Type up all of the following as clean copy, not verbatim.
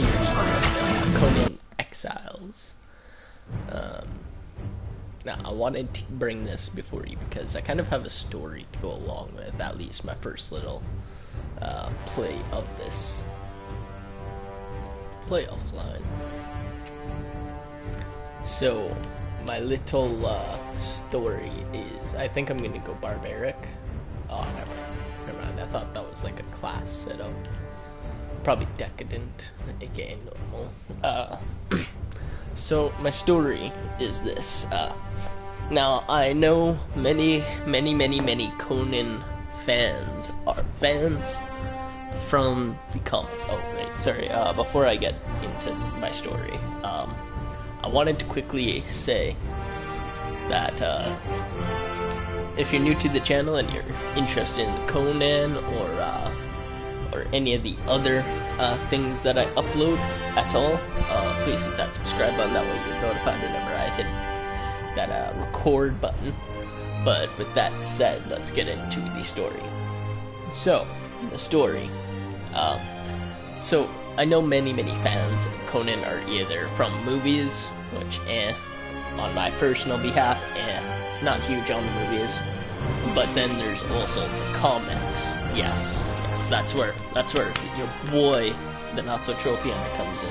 series, Conan Exiles. Now, I wanted to bring this before you because I kind of have a story to go along with at least my first little play of this. Play offline. So, my little story is, I think I'm going to go barbaric. Oh, never mind. I thought that was like a class setup. Probably decadent, aka normal. So my story is this. Now I know many Conan fans are fans from the comics. Oh right, sorry. Before I get into my story, I wanted to quickly say that if you're new to the channel and you're interested in Conan or any of the other things that I upload at all, please hit that subscribe button. That way you're notified whenever I hit that record button. But with that said, let's get into the story. So, the story. So, I know many fans of Conan are either from movies, which, on my personal behalf, not huge on the movies. But then there's also the comics. Yes, that's where your boy, the NotSoTrophyHunter, comes in,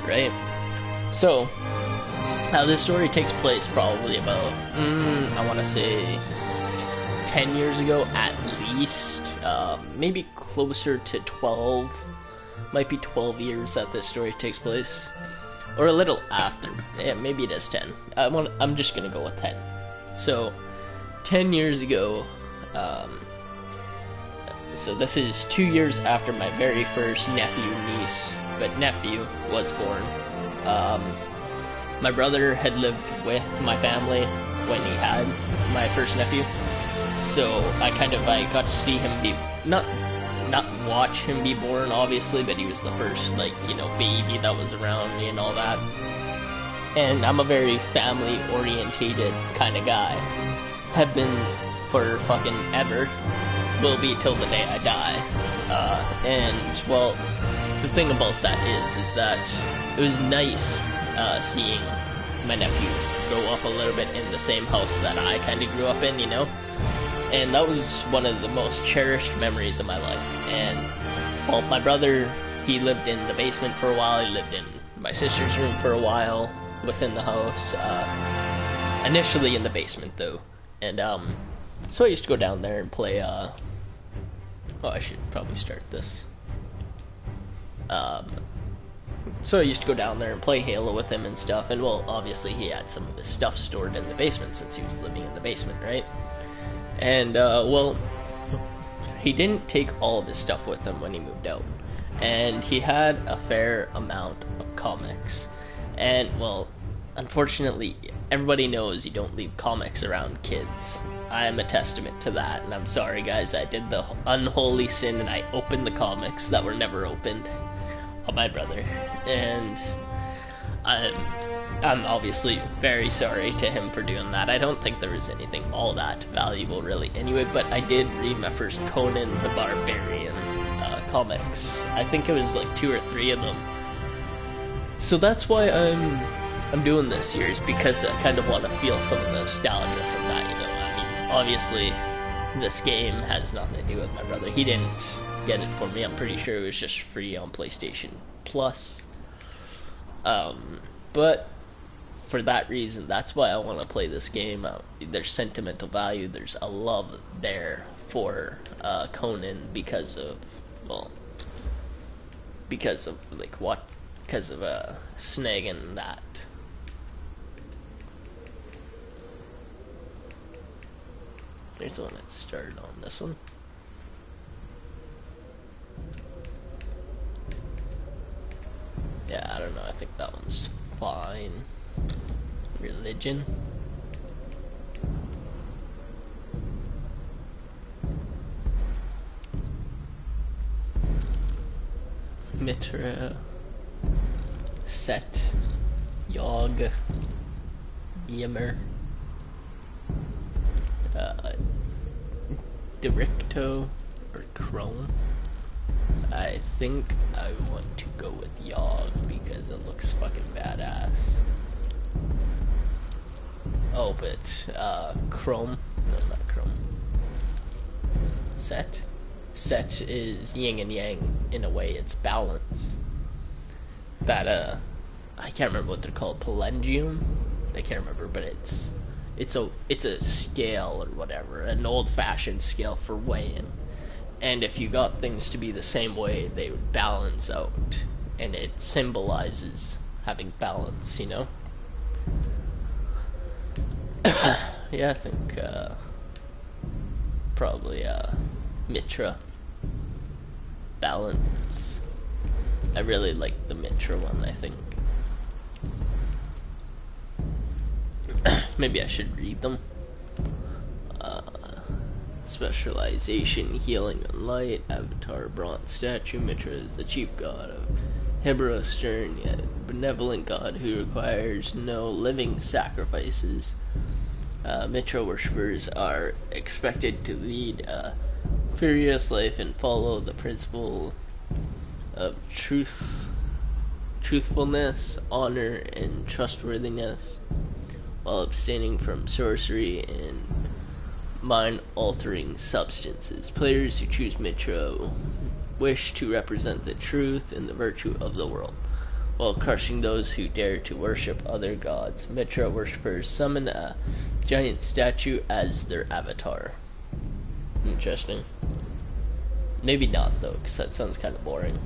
right? So, how this story takes place probably about, I want to say, 10 years ago at least, maybe closer to 12, might be 12 years that this story takes place, or a little after, maybe it is 10, I'm just gonna go with 10, so, 10 years ago, so this is 2 years after my very first nephew was born. My brother had lived with my family when he had my first nephew, so I got to see him be, not watch him be born obviously, but he was the first, like, baby that was around me and all that. And I'm a very family orientated kind of guy. Have been for fucking ever. Will be till the day I die. And, well, the thing about that is that it was nice seeing my nephew grow up a little bit in the same house that I kind of grew up in, And that was one of the most cherished memories of my life. And, well, my brother, he lived in the basement for a while. He lived in my sister's room for a while within the house. Initially in the basement, though. And, so I used to go down there and play, oh, I should probably start this. So I used to go down there and play Halo with him and stuff, and, well, obviously he had some of his stuff stored in the basement since he was living in the basement, right? And, well, he didn't take all of his stuff with him when he moved out, and he had a fair amount of comics, and, well, unfortunately, everybody knows you don't leave comics around kids. I am a testament to that, and I'm sorry guys, I did the unholy sin and I opened the comics that were never opened on my brother, and I'm obviously very sorry to him for doing that. I don't think there was anything all that valuable really anyway, but I did read my first Conan the Barbarian comics. I think it was like 2 or 3 of them. So that's why I'm doing this series, because I kind of want to feel some nostalgia from that, I mean, obviously, this game has nothing to do with my brother. He didn't get it for me. I'm pretty sure it was just free on PlayStation Plus. But for that reason, that's why I want to play this game. There's sentimental value. There's a love there for Conan because of snagging that. There's the one that started on this one. Yeah, I don't know, I think that one's fine. Religion. Mitra. Set. Yog. Yimmer. Directo or Chrome. I think I want to go with Yog. Oh, but Chrome. No, not Chrome. Set. Set is yin and yang in a way. It's balance. That I can't remember what they're called. Palladium. I can't remember, but it's a scale or whatever, an old-fashioned scale for weighing. And if you got things to be the same way, they would balance out, and it symbolizes having balance, you know? Yeah, I think probably Mitra. Balance. I really like the Mitra one, I think. Maybe I should read them. Specialization, healing and light, avatar, bronze statue. Mitra is the chief god of Hebrew, stern yet benevolent god who requires no living sacrifices. Mitra worshippers are expected to lead a furious life and follow the principle of truthfulness, honor, and trustworthiness, while abstaining from sorcery and mind-altering substances. Players who choose Mitra wish to represent the truth and the virtue of the world, while crushing those who dare to worship other gods. Mitra worshippers summon a giant statue as their avatar. Interesting. Maybe not, though, because that sounds kind of boring.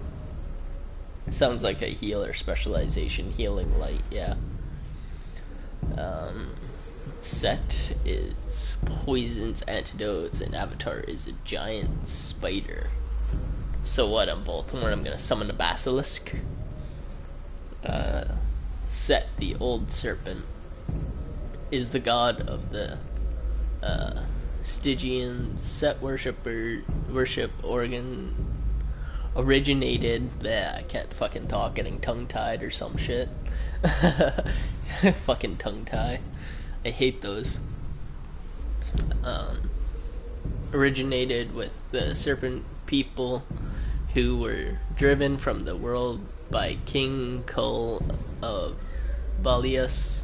It sounds like a healer specialization, healing light, yeah. Set is poisons, antidotes, and avatar is a giant spider. So what, I'm Baltimore, I'm gonna summon a basilisk. Set, the old serpent, is the god of the Stygian. Set worship originated. I can't fucking talk, getting tongue-tied or some shit. Fucking tongue-tie. I hate those. Originated with the serpent people who were driven from the world by King Kull of Balias.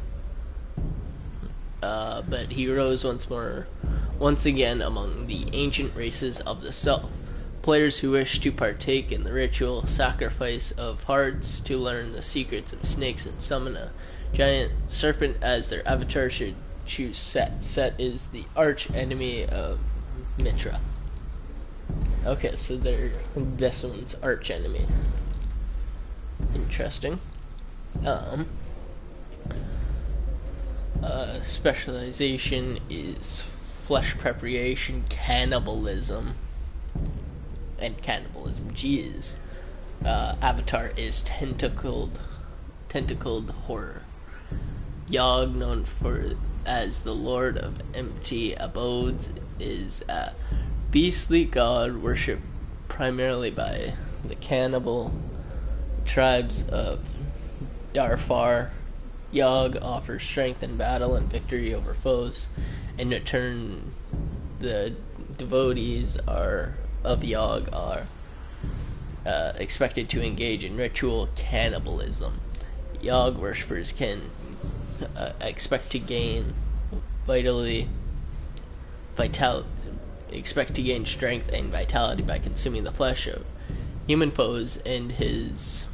But he rose once again among the ancient races of the South. Players who wish to partake in the ritual sacrifice of hearts to learn the secrets of snakes and summon a giant serpent as their avatar should choose Set. Set is the arch enemy of Mitra. Okay, so this one's arch enemy. Interesting. Specialization is flesh preparation, cannibalism, jeez. Avatar is tentacled horror. Yog, known as the Lord of Empty Abodes, is a beastly god worshipped primarily by the cannibal tribes of Darfar. Yog offers strength in battle and victory over foes. In return, the devotees of Yog are expected to engage in ritual cannibalism. Yog worshippers can expect to gain strength and vitality by consuming the flesh of human foes, and his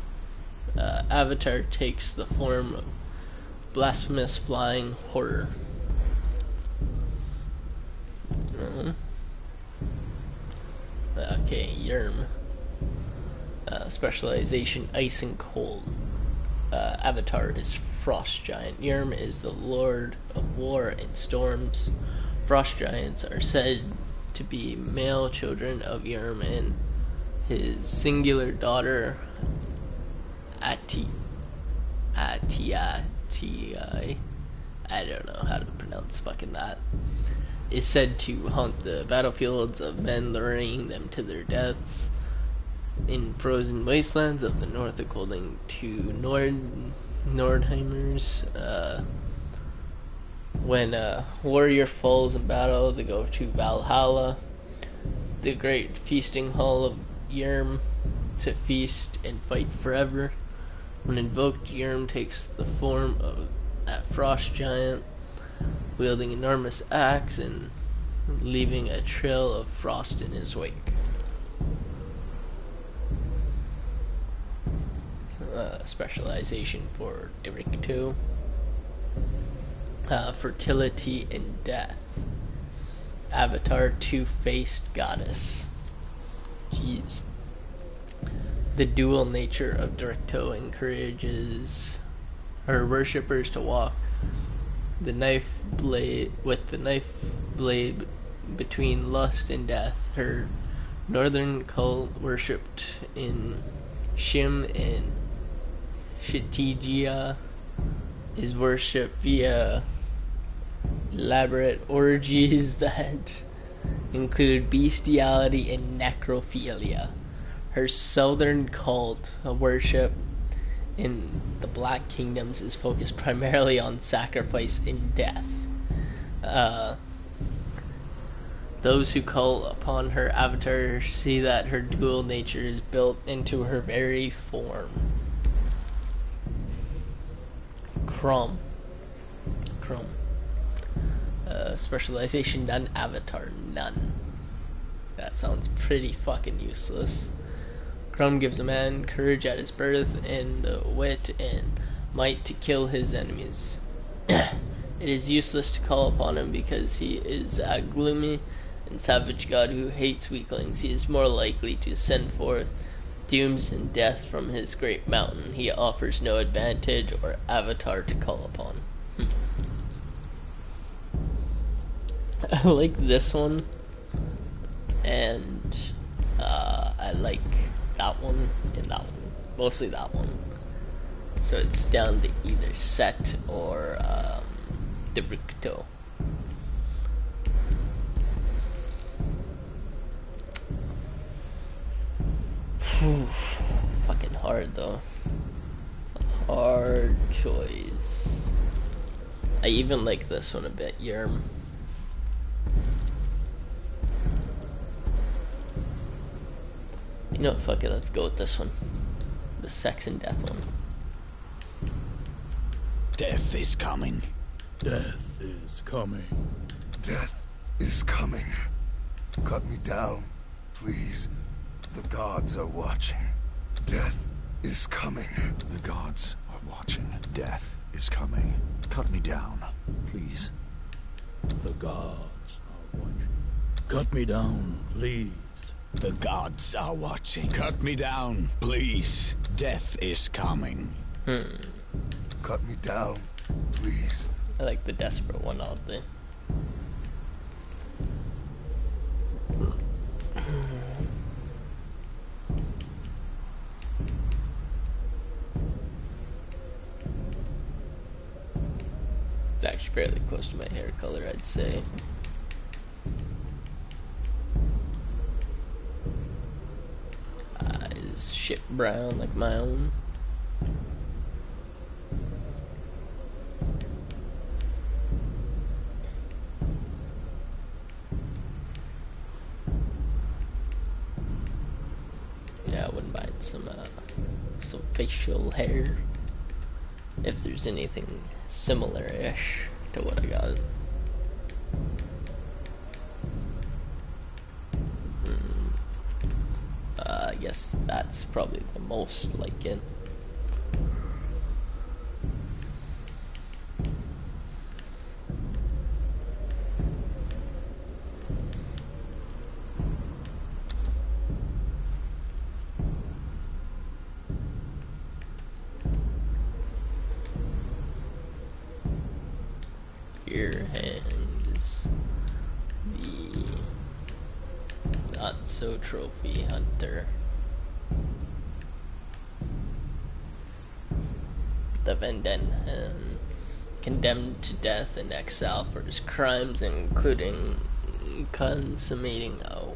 avatar takes the form of blasphemous flying horror. Okay, Yerm. Specialization, ice and cold. Avatar is Frost Giant. Yerm is the Lord of War and Storms. Frost Giants are said to be male children of Yerm and his singular daughter, Ati. I don't know how to pronounce fucking that. Is said to haunt the battlefields of men, luring them to their deaths in frozen wastelands of the north, according to Nordheimers. When a warrior falls in battle, they go to Valhalla, the great feasting hall of Yerm, to feast and fight forever. When invoked, Yerm takes the form of a frost giant. wielding enormous axe and leaving a trail of frost in his wake. Specialization for Directo. Fertility and death. Avatar two-faced goddess. Jeez. The dual nature of Directo encourages her worshippers to walk with the knife blade between lust and death. Her northern cult worshipped in Shim and Shitigia is worshipped via elaborate orgies that include bestiality and necrophilia. Her southern cult worship in the Black Kingdoms is focused primarily on sacrifice and death. Those who call upon her avatar see that her dual nature is built into her very form. Crumb. Specialization none, avatar none. That sounds pretty fucking useless. Crumb gives a man courage at his birth and the wit and might to kill his enemies. It is useless to call upon him because he is a gloomy and savage god who hates weaklings. He is more likely to send forth dooms and death from his great mountain. He offers no advantage or avatar to call upon. I like this one, and I like that one and that one. Mostly that one. So it's down to either Set or Directo. Fucking hard though. It's a hard choice. I even like this one a bit, Yerm. You know what, fuck it, let's go with this one. The sex and death one. Death is coming. Death is coming. Death is coming. Cut me down, please. The gods are watching. Death is coming. The gods are watching. Death is coming. Cut me down, please. The gods are watching. Cut me down, please. The gods are watching. Cut me down, please. Death is coming. Cut me down, please. I like the desperate one out there. It's actually fairly close to my hair color, I'd say. Eyes shit brown like my own. Yeah, I wouldn't mind some facial hair if there's anything similar-ish to what I got. I guess that's probably the most like it. Here hangs the NotSoTrophyHunter. The Venden, condemned to death in exile for his crimes, including consummating a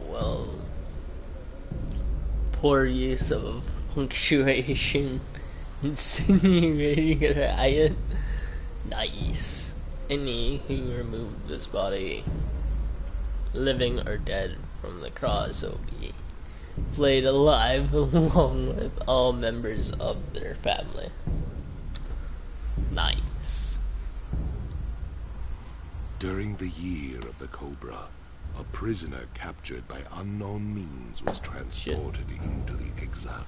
poor use of punctuation, insinuating a riot. Nice. Any who removed this body, living or dead, from the cross will be flayed alive along with all members of their family. Nice. During the year of the Cobra, a prisoner captured by unknown means was transported into the Exile.